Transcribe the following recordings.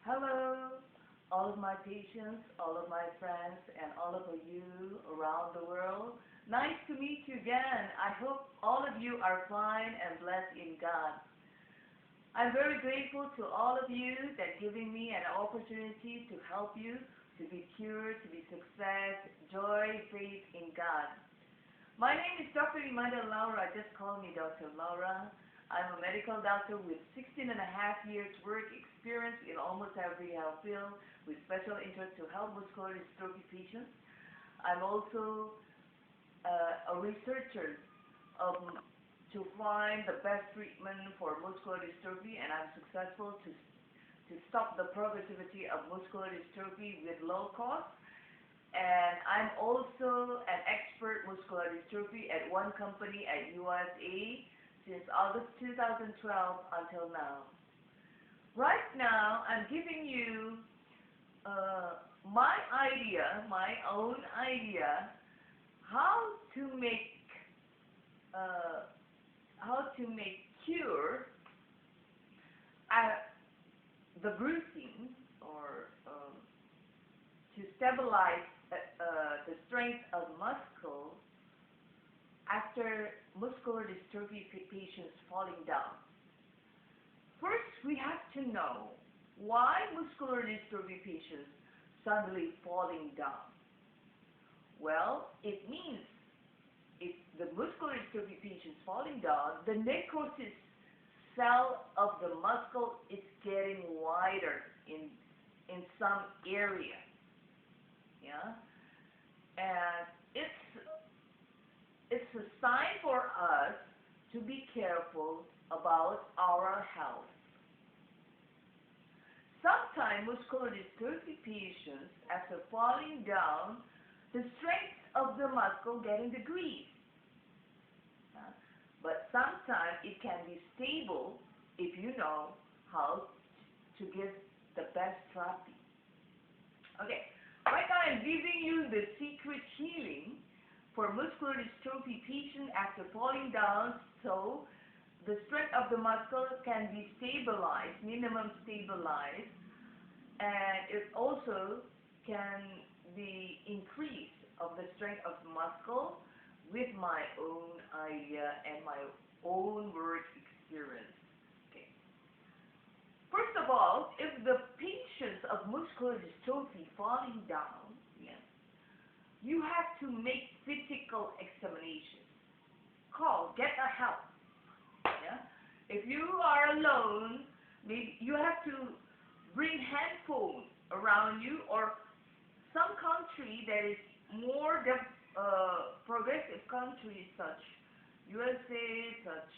Hello, all of my patients, all of my friends, and all of you around the world. Nice to meet you again. I hope all of you are fine and blessed in God. I'm very grateful to all of you that giving me an opportunity to help you to be cured, to be success, joy, faith in God. My name is Dr.Imada Laura. Just call me Dr. Laura. I'm a medical doctor with 16 and a half years work experience in almost every health field with special interest to help muscular dystrophy patients. I'm also a researcher to find the best treatment for muscular dystrophy, and I'm successful to stop the progressivity of muscular dystrophy with low cost. And I'm also an expert muscular dystrophy at one company at USA since August 2012 until now. Right now, I'm giving you my own idea, how to make cure the bruising, or to stabilize the strength of muscle after muscular dystrophy patients falling down. First, we have to know why muscular dystrophy patients suddenly falling down. Well, it means if the muscular dystrophy patients falling down, the necrosis cell of the muscle is getting wider in some area. Yeah, and it's a sign for us to be careful about our health. Sometimes muscular dystrophy patients, after falling down, the strength of the muscle getting decreased. But sometimes it can be stable if you know how to give the best therapy. Okay, right now I'm giving you the secret healing for muscular dystrophy patients after falling down, so the strength of the muscle can be stabilized, minimum stabilized, and it also can be increased of the strength of the muscle with my own idea and my own work experience. Okay. First of all, if the patients of muscular dystrophy falling down, you have to make physical examinations. Get a help. Yeah? If you are alone, maybe you have to bring handphone around you, or some country that is more progressive countries such USA, such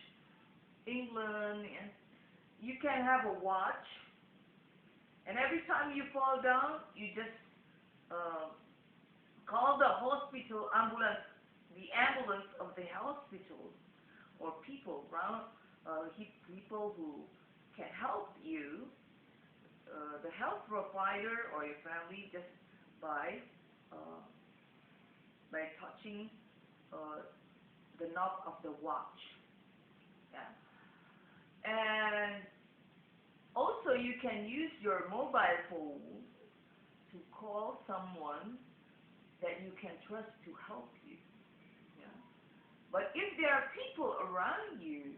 England, and you can have a watch, and every time you fall down, you just call the hospital ambulance, the ambulance of the hospital, or people around, people who can help you, the health provider or your family, just by touching the knob of the watch. Yeah. And also you can use your mobile phone to call someone that you can trust to help you. Yeah. But if there are people around you,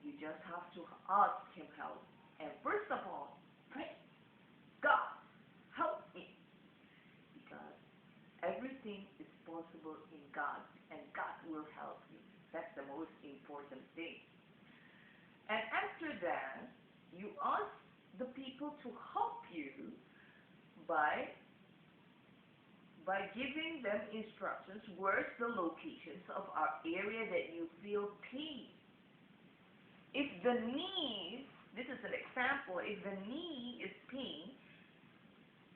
you just have to ask him help. And first of all, pray, God, help me. Because everything is possible in God, and God will help you. That's the most important thing. And after that, you ask the people to help you by giving them instructions, where's the locations of our area that you feel pain. If the knee, this is an example, if the knee is pain,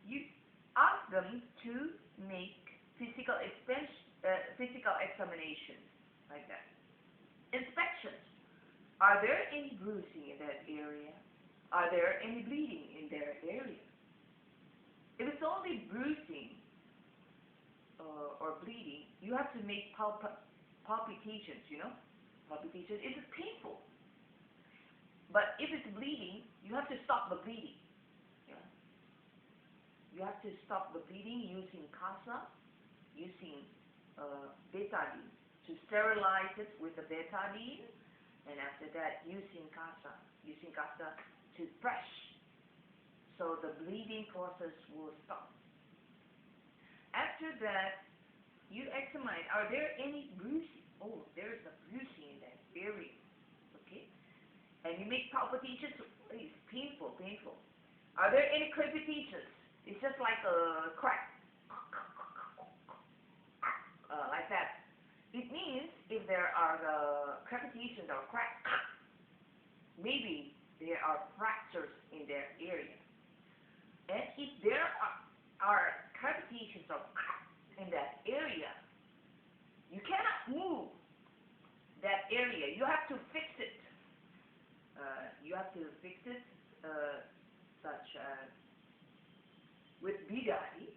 you ask them to make physical examinations, like that. Inspections. Are there any bruising in that area? Are there any bleeding in that area? If it's only bruising or bleeding, you have to make palpitations, palpitation. It is painful. But if it's bleeding, you have to stop the bleeding. Yeah? you have to stop the bleeding using CASA, using betadine, to sterilize it with the betadine, and after that using CASA to brush, so the bleeding process will stop. After that, you examine, are there any bruising? Oh, there's a bruising in that area, okay? And you make palpitations, it's painful. Are there any crepitations? It's just like a crack, like that. It means if there are crepitations or cracks, maybe there are fractures in that area. And if there are crepitations or cracks in that area, you cannot move that area. You have to fix it. Such as with bidai,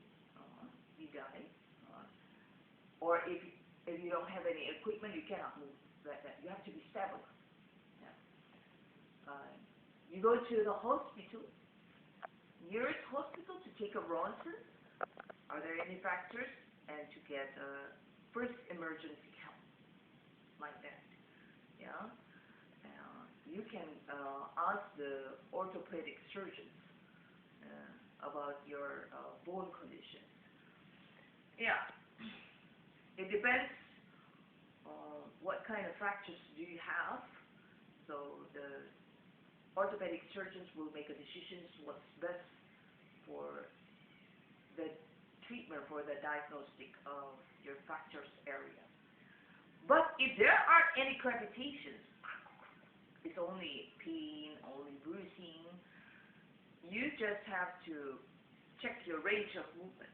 or if you don't have any equipment, you cannot move like that. You have to be stable. Yeah. You go to the hospital, nearest hospital, to take a ronsen. Are there any fractures? And to get first emergency help, like that. Yeah. You can ask the orthopedic surgeons about your bone conditions. Yeah. It depends on what kind of fractures do you have. So the orthopedic surgeons will make a decision what's best for the treatment, for the diagnostic of your fractures area. But if there aren't any crepitations, it's only pain, only bruising, you just have to check your range of movement.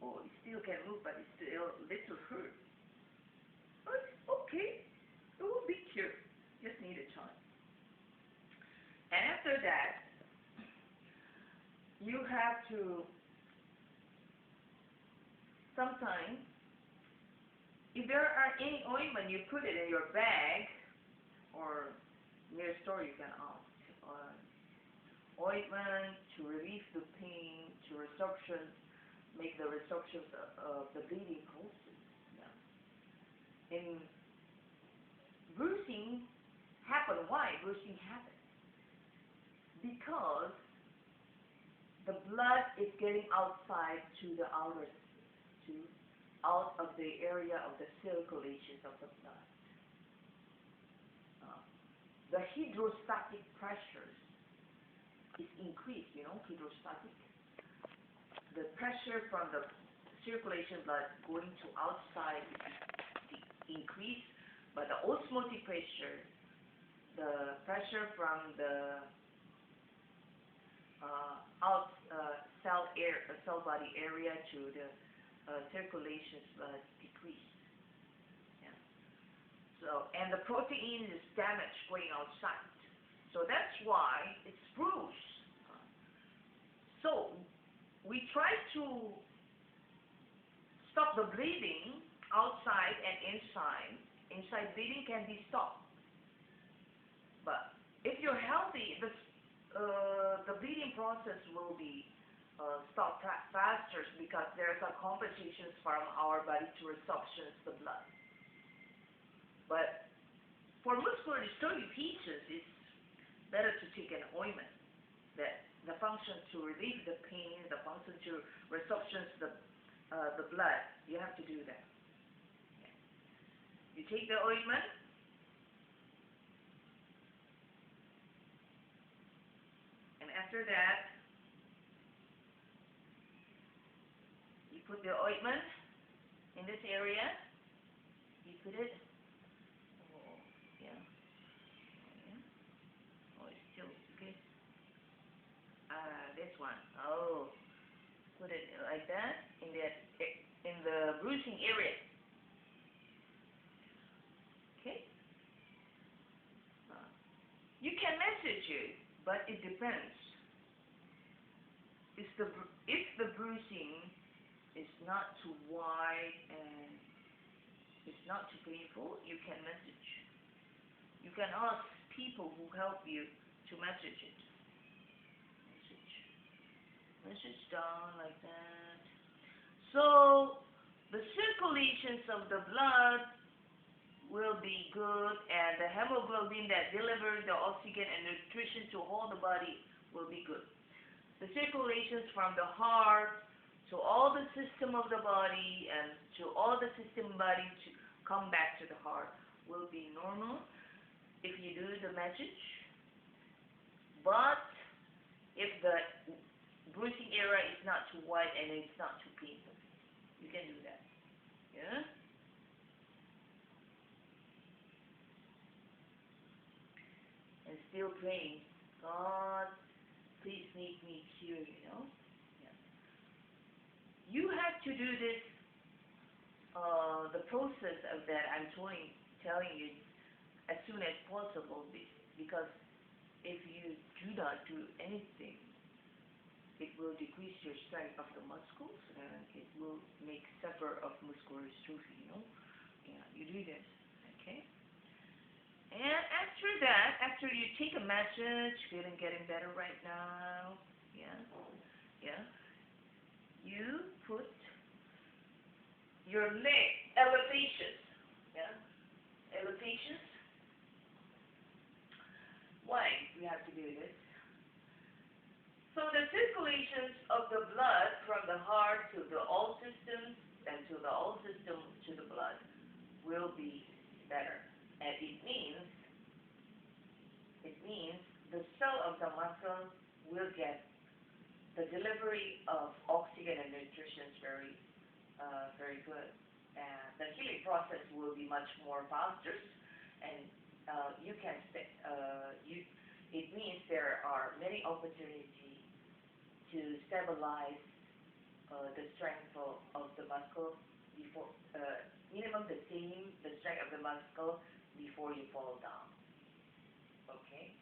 Oh, it still can move, but it's still a little hurt. Oh, it's okay. It will be cured. Just need a time. And after that, you have to sometimes, if there are any ointment, you put it in your bag, or near store you can ask. Ointment to relieve the pain, to resorption, make the resorption of the bleeding process. Yeah. In bruising happen. Why bruising happen? Because the blood is getting outside to the outer, out of the area of the circulations of the blood. The hydrostatic pressures is increased, hydrostatic. The pressure from the circulation blood going to outside is increased, but the osmotic pressure, the pressure from the cell body area to the circulation blood decreased. Yeah. So, and the protein is damaged going outside. So that's why it's bruised. So we try to stop the bleeding outside and inside. Inside bleeding can be stopped. But if you're healthy, the bleeding process will be stopped faster because there's a compensation from our body to resorption the blood. But for muscular dystrophy patients, it's better to take an ointment. That the function to relieve the pain, the function to resorption the blood, you have to do that. Okay. You take the ointment, and after that, you put the ointment in this area. You put it. Oh, yeah. Oh, it's still okay. This one. Oh, put it like that in the bruising area. Okay. You can message it, but it depends. If the bruising is not too wide and it's not too painful, you can message. You can ask people who help you to message it. Message down like that. So the circulations of the blood will be good, and the hemoglobin that delivers the oxygen and nutrition to all the body will be good. The circulations from the heart to all the system of the body and to all the system body to come back to the heart will be normal if you do the message. But if the bruising area is not too wide and it's not too painful, you can do that. Yeah? And still praying, God, please make me cure, Yeah. You have to do this, the process of that I'm telling you as soon as possible, because if you do not do anything, it will decrease your strength of the muscles and it will make suffer of muscular dystrophy, Yeah, you do this, okay? And after that, after you take a message, getting better right now, yeah, you put your leg elevations, elevations. Why we have to do this? So the circulations of the blood from the heart to the all systems and to the all system to the blood will be better. And it means the cell of the muscle will get the delivery of oxygen and nutrition very good. And the healing process will be much more faster, and you can it means there are many opportunities to stabilize the strength of the muscle before minimum the strength of the muscle before you fall down. Okay?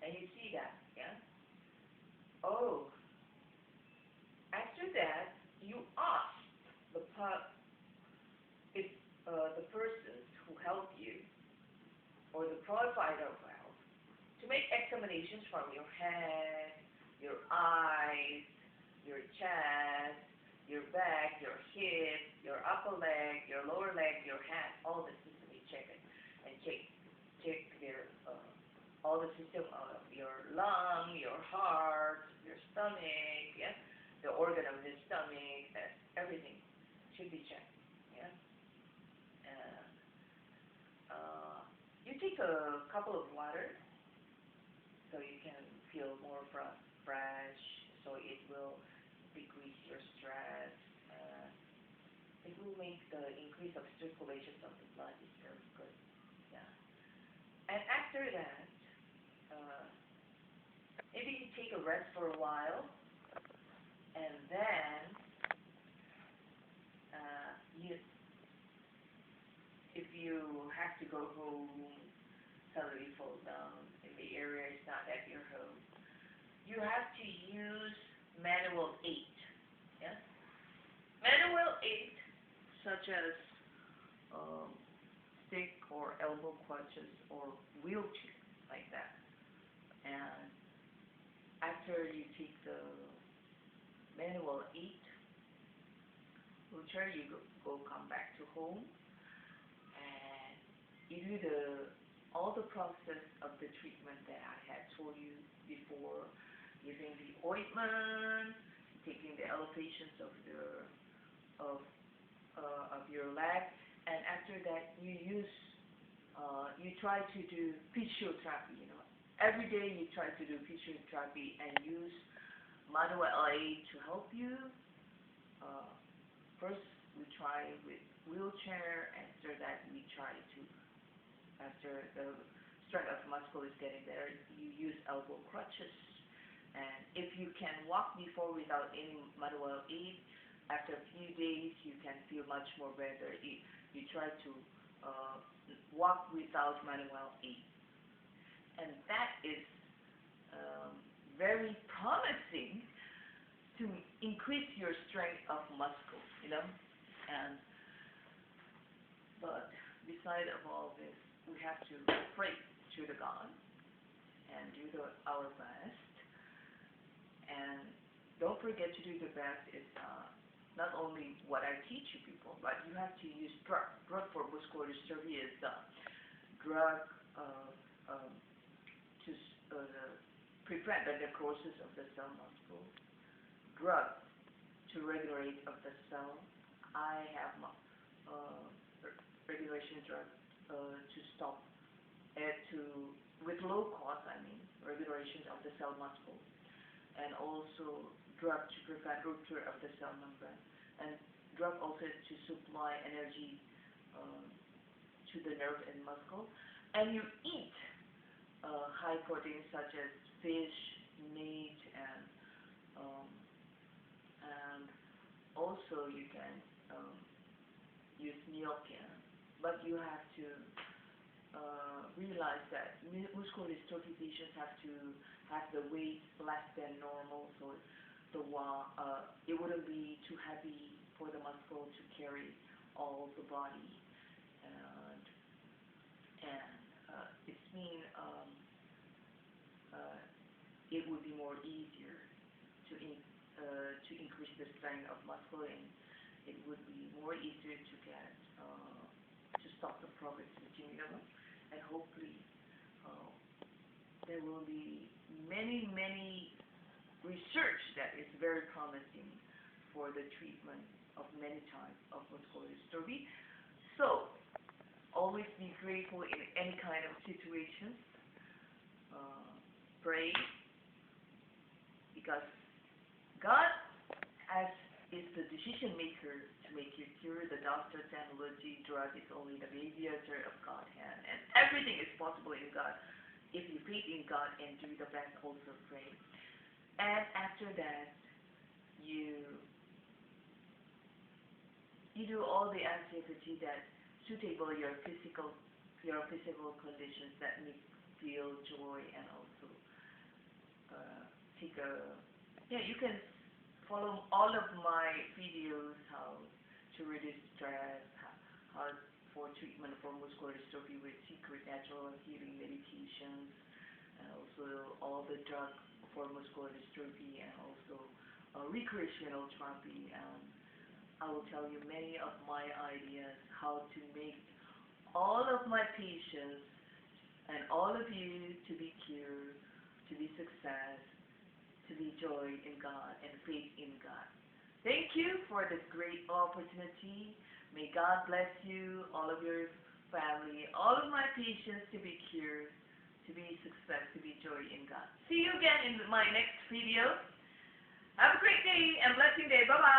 And you see that, yeah? Oh, after that, you ask if the person who helped you or the provider of health to make examinations from your head, your eyes, your chest, your back, your hip, your upper leg, your lower leg, your hand, all the system you check it and check their all the system of your lung, your heart, your stomach, yeah, the organ of the stomach, everything should be checked, yeah. You take a couple of water so you can feel more fresh, so it will decrease your stress. It will make the increase of circulation of the blood is very good, yeah. And after that, maybe you take a rest for a while, and then if you have to go home, suddenly fall down in the area is not at your home, you have to use manual aid. Yeah? Manual aid such as stick or elbow crutches or wheelchair like that. And after you take the manual aid wheelchair, you come back to home and you do all the process of the treatment that I had told you before, using the ointment, taking the elevations of your leg, and after that you try to do physiotherapy. Every day you try to do physiotherapy and use manual aid to help you. First we try with wheelchair. After that we try to, after the strength of muscle is getting better, you use elbow crutches. And if you can walk before without any manual aid, after a few days you can feel much more better. You try to walk without manual aid. And that is very promising to increase your strength of muscle, but beside of all this, we have to pray to the God and do our best. And don't forget to do the best is not only what I teach you people, but you have to use drug. Drug for muscular dystrophy is drug to prevent the necrosis of the cell muscle, drug to regulate of the cell. I have regulation drug to stop with low cost, regulation of the cell muscle, and also drug to prevent rupture of the cell membrane, and drug also to supply energy to the nerve and muscle. And you eat high protein such as fish, meat, and also you can use milk, but you have to realize that muscular dystrophy patients have to have the weight less than normal, so it wouldn't be too heavy for the muscle to carry all the body, and it means it would be more easier to increase the strength of muscle, and it would be more easier to get to stop the progress of the and hopefully there will be many research that is very promising for the treatment of many types of muscular dystrophy. So always be grateful in any kind of situation. Pray, because God is the decision maker to make you cure. The doctor, technology, drug is only the mediator of God's hand, and everything is possible in God if you faith in God and do the best. Also pray, and after that you do all the activity that suitable your physical conditions that make feel joy, and also you can follow all of my videos, how to reduce stress, how for treatment for muscular dystrophy with secret natural healing medications, and also all the drugs for muscular dystrophy, and also recreational therapy. And I will tell you many of my ideas how to make all of my patients and all of you to be cured, to be success, to be joy in God and faith in God. Thank you for this great opportunity. May God bless you, all of your family, all of my patients to be cured, to be success, to be joy in God. See you again in my next video. Have a great day and blessing day. Bye-bye.